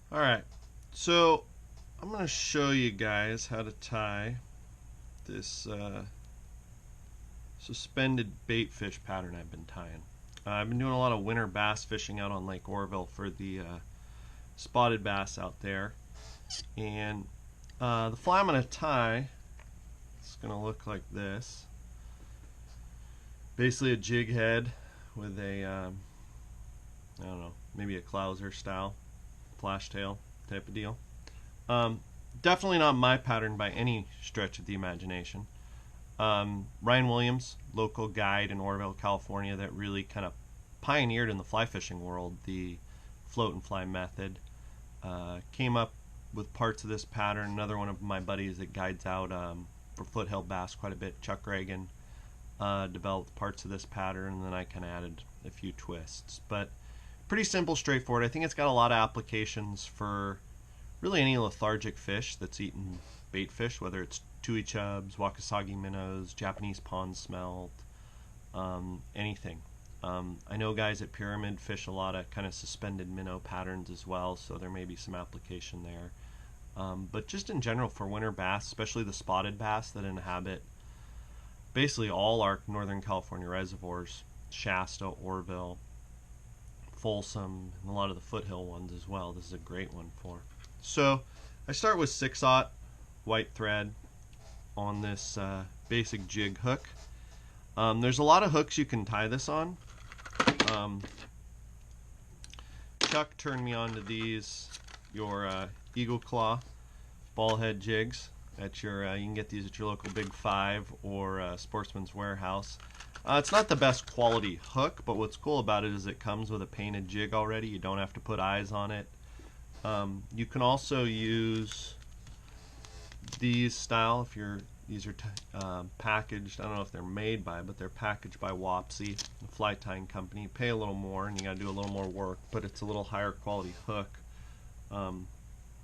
Alright, so I'm going to show you guys how to tie this suspended bait fish pattern I've been tying. I've been doing a lot of winter bass fishing out on Lake Oroville for the spotted bass out there. And the fly I'm going to tie, it's going to look like this. Basically a jig head with a, I don't know, maybe a clouser style flash tail type of deal. Definitely not my pattern by any stretch of the imagination. Ryan Williams, local guide in Oroville, California, that really kind of pioneered in the fly fishing world the float and fly method. Came up with parts of this pattern. Another one of my buddies that guides out for foothill bass quite a bit, Chuck Ragan, developed parts of this pattern, and then I kind of added a few twists. But pretty simple, straightforward. I think it's got a lot of applications for really any lethargic fish that's eating bait fish, whether it's tui chubs, wakasagi minnows, Japanese pond smelt, anything. I know guys at Pyramid fish a lot of kind of suspended minnow patterns as well, so there may be some application there. But just in general for winter bass, especially the spotted bass that inhabit basically all our Northern California reservoirs, Shasta, Oroville, Folsom, and a lot of the foothill ones as well. This is a great one for. So I start with 6/0 white thread on this basic jig hook. There's a lot of hooks you can tie this on. Chuck turned me on to these, your Eagle Claw ball head jigs. At your, you can get these at your local Big Five or Sportsman's Warehouse. It's not the best quality hook, but what's cool about it is it comes with a painted jig already. You don't have to put eyes on it. You can also use these style if you're. These are packaged. I don't know if they're made by, but they're packaged by Wapsi, the fly tying company. You pay a little more, and you got to do a little more work, but it's a little higher quality hook.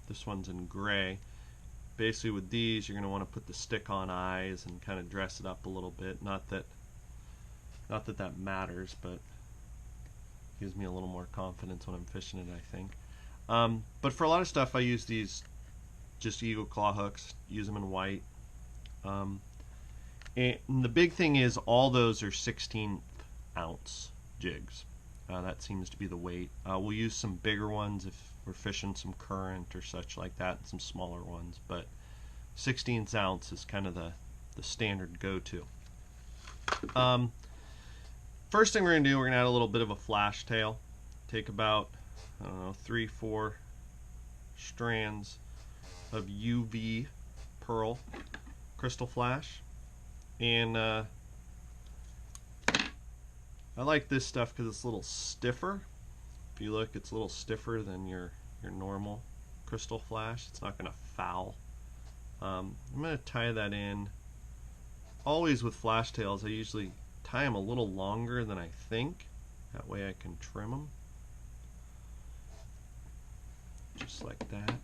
This one's in gray. Basically, with these, you're going to want to put the stick-on eyes and kind of dress it up a little bit. Not that that matters, but gives me a little more confidence when I'm fishing it, I think. But for a lot of stuff, I use these just Eagle Claw hooks. Use them in white. And the big thing is all those are 16th ounce jigs. That seems to be the weight. We'll use some bigger ones if we're fishing some current or such like that, and some smaller ones, but 16th ounce is kind of the standard go-to. First thing we're going to do, we're going to add a little bit of a flash tail. Take about, I don't know, 3-4 strands of UV pearl crystal flash, and I like this stuff because it's a little stiffer. If you look, it's a little stiffer than your normal crystal flash. It's not going to foul. I'm going to tie that in. Always with flash tails, I usually tie them a little longer than I think. That way I can trim them. Just like that. And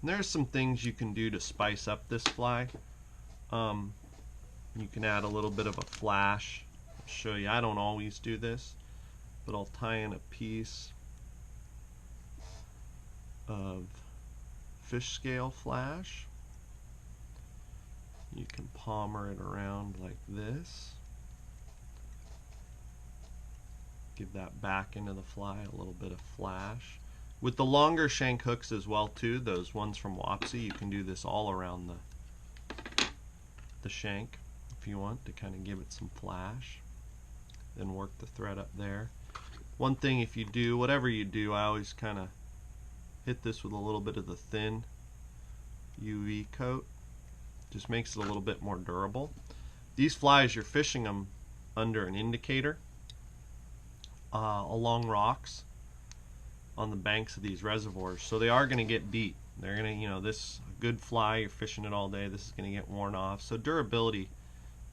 there's some things you can do to spice up this fly. You can add a little bit of a flash. I'll show you. I don't always do this, but I'll tie in a piece of fish scale flash. You can palmer it around like this. Give that back into the fly, a little bit of flash. With the longer shank hooks as well too, those ones from Wapsi, you can do this all around the shank if you want to kind of give it some flash. Then work the thread up there. One thing, if you do, whatever you do, I always kind of hit this with a little bit of the thin UV coat. Just makes it a little bit more durable. These flies, you're fishing them under an indicator along rocks on the banks of these reservoirs, so they are going to get beat. They're going to, you know, this good fly, you're fishing it all day, this is going to get worn off. So durability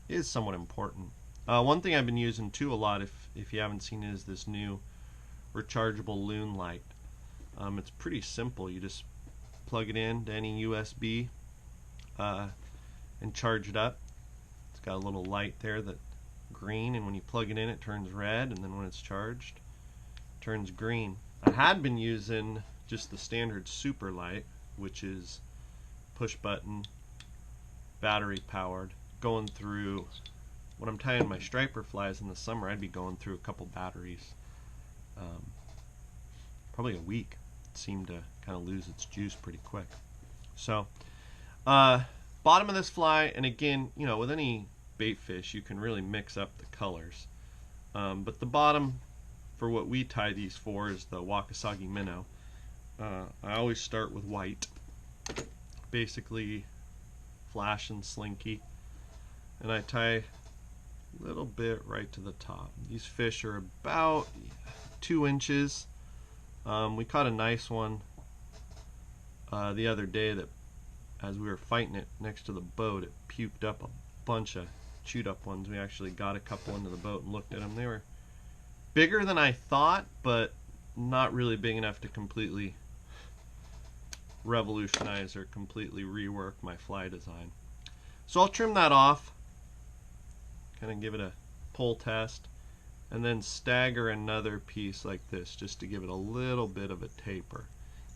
is somewhat important. One thing I've been using too a lot, if you haven't seen it, is this new rechargeable Loon light. It's pretty simple. You just plug it in to any USB and charge it up. It's got a little light there that green, and when you plug it in it turns red, and then when it's charged it turns green. I had been using just the standard super light, which is push button, battery powered, going through, when I'm tying my striper flies in the summer, I'd be going through a couple batteries, probably a week. It seemed to kind of lose its juice pretty quick. So bottom of this fly, and again, you know, with any bait fish you can really mix up the colors, but the bottom for what we tie these for is the Wakasagi Minnow. I always start with white, basically flash and slinky, and I tie a little bit right to the top. These fish are about 2 inches. We caught a nice one the other day that, as we were fighting it next to the boat, it puked up a bunch of chewed up ones. We actually got a couple into the boat and looked at them. They were bigger than I thought, but not really big enough to completely revolutionize or completely rework my fly design. So I'll trim that off, kind of give it a pull test, and then stagger another piece like this just to give it a little bit of a taper.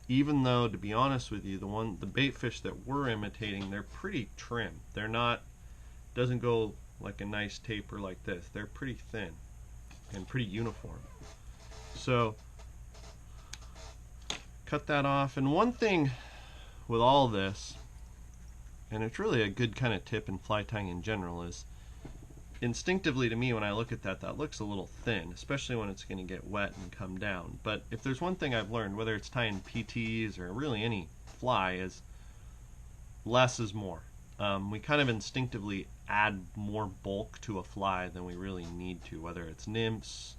Even though, to be honest with you, the bait fish that we're imitating, they're pretty trim. They're not, doesn't go like a nice taper like this. They're pretty thin and pretty uniform. So cut that off. And one thing with all this, and it's really a good kind of tip in fly tying in general, is instinctively to me when I look at that, that looks a little thin, especially when it's going to get wet and come down. But if there's one thing I've learned, whether it's tying PTs or really any fly, is less is more. We kind of instinctively add more bulk to a fly than we really need to, whether it's nymphs,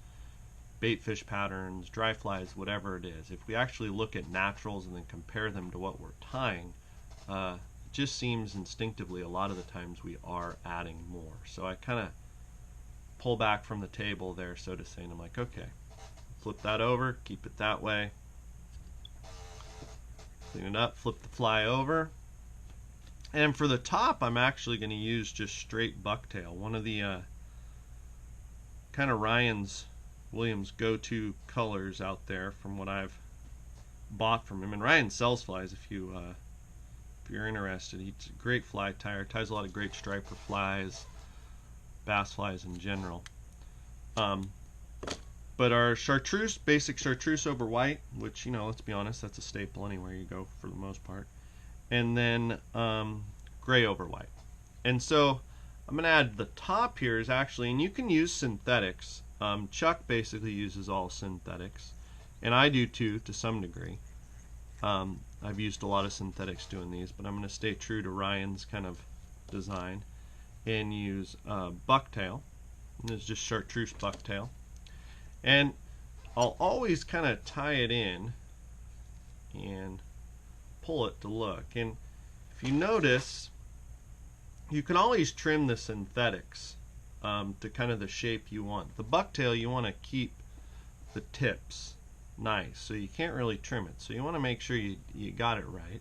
bait fish patterns, dry flies, whatever it is. If we actually look at naturals and then compare them to what we're tying, it just seems instinctively a lot of the times we are adding more. So I kind of pull back from the table there, so to say, and I'm like, okay, flip that over, keep it that way, clean it up, flip the fly over. And for the top, I'm actually going to use just straight bucktail, one of the kind of Ryan's Williams go-to colors out there from what I've bought from him. And Ryan sells flies if you're interested. He's a great fly tyer, ties a lot of great striper flies, bass flies in general. But our chartreuse, basic chartreuse over white, which, you know, let's be honest, that's a staple anywhere you go for the most part. And then gray over white. And so I'm going to add the top here is actually, and you can use synthetics. Chuck basically uses all synthetics, and I do too to some degree. I've used a lot of synthetics doing these, but I'm going to stay true to Ryan's kind of design and use bucktail. And it's just chartreuse bucktail. And I'll always kind of tie it in and pull it to look. And if you notice, you can always trim the synthetics to kind of the shape you want. The bucktail, you want to keep the tips nice, so you can't really trim it. So you want to make sure you got it right.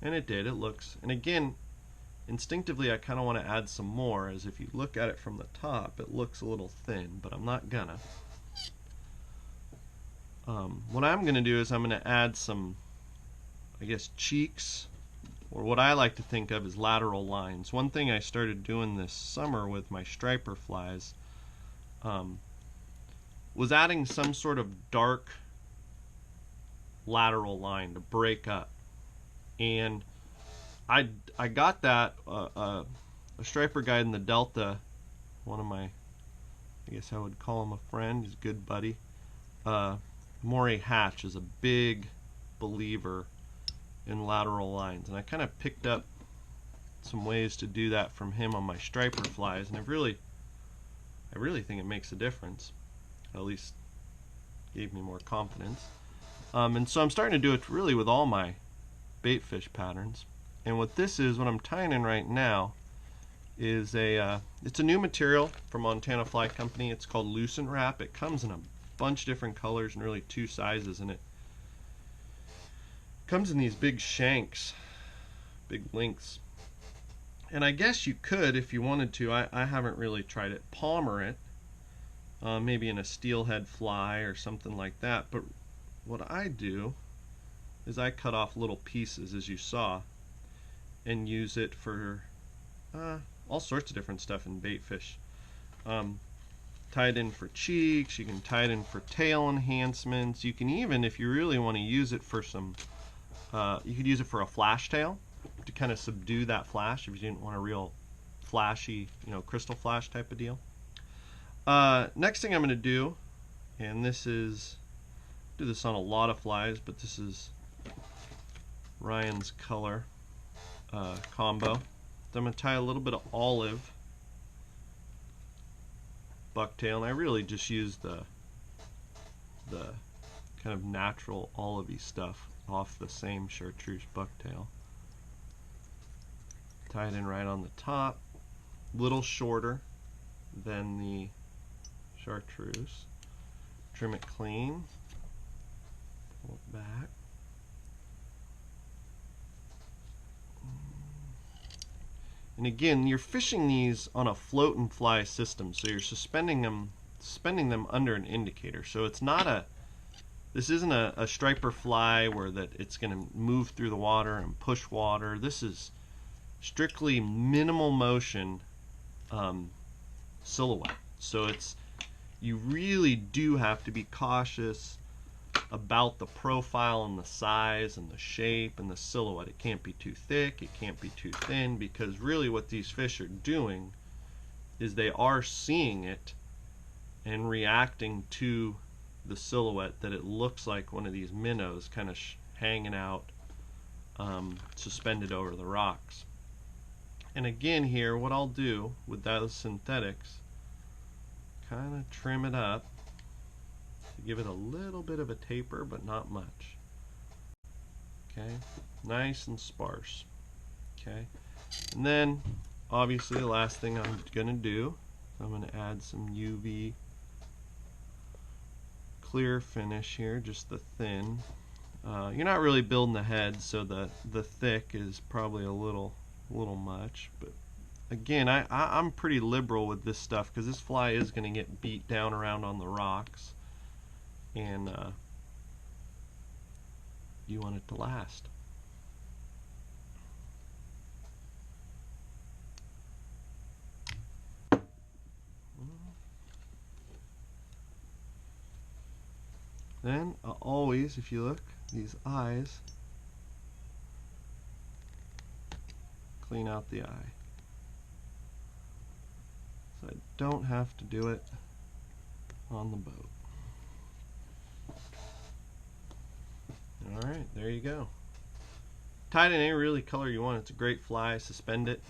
And it did. It looks, and again, instinctively I kind of want to add some more, as if you look at it from the top, it looks a little thin, but I'm not gonna. What I'm gonna do is I'm gonna add some, I guess, cheeks, or what I like to think of as lateral lines. One thing I started doing this summer with my striper flies was adding some sort of dark lateral line to break up. And I got that a striper guide in the Delta, one of my, I guess I would call him a friend, he's a good buddy. Moray Hatch is a big believer in lateral lines, and I kind of picked up some ways to do that from him on my striper flies, and I really think it makes a difference. At least gave me more confidence. And so I'm starting to do it really with all my bait fish patterns. And what this is, what I'm tying in right now, is it's a new material from Montana Fly Company. It's called Lucent Wrap. It comes in a bunch of different colors and really 2 sizes, and it comes in these big shanks, big lengths. And I guess you could, if you wanted to, I haven't really tried it, palmer it, maybe in a steelhead fly or something like that. But what I do is I cut off little pieces, as you saw, and use it for all sorts of different stuff in bait fish. Tie it in for cheeks, you can tie it in for tail enhancements, you can even, if you really want to use it for some, you could use it for a flash tail to kind of subdue that flash if you didn't want a real flashy, crystal flash type of deal. Next thing I'm going to do, and this is, do this on a lot of flies, but this is Ryan's color combo. So I'm going to tie a little bit of olive bucktail, and I really just use the kind of natural olivey stuff off the same chartreuse bucktail. Tie it in right on the top, little shorter than the chartreuse. Trim it clean, pull it back. And again, you're fishing these on a float and fly system, so you're suspending them under an indicator. So it's not this isn't a striper fly where that it's going to move through the water and push water. This is strictly minimal motion silhouette. So you really do have to be cautious about the profile and the size and the shape and the silhouette. It can't be too thick, it can't be too thin, because really what these fish are doing is they are seeing it and reacting to the silhouette, that it looks like one of these minnows kind of hanging out suspended over the rocks. And again here, what I'll do with those synthetics, kind of trim it up to give it a little bit of a taper, but not much. Okay, nice and sparse. Okay, and then obviously the last thing I'm going to do, I'm going to add some UV clear finish here, just the thin. You're not really building the head, so the thick is probably a little much, but again, I'm pretty liberal with this stuff because this fly is going to get beat down around on the rocks, and you want it to last. Then always, if you look, these eyes, clean out the eye. So I don't have to do it on the boat. Alright, there you go. Tie it in any really color you want. It's a great fly. Suspend it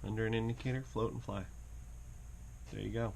under an indicator, float and fly. There you go.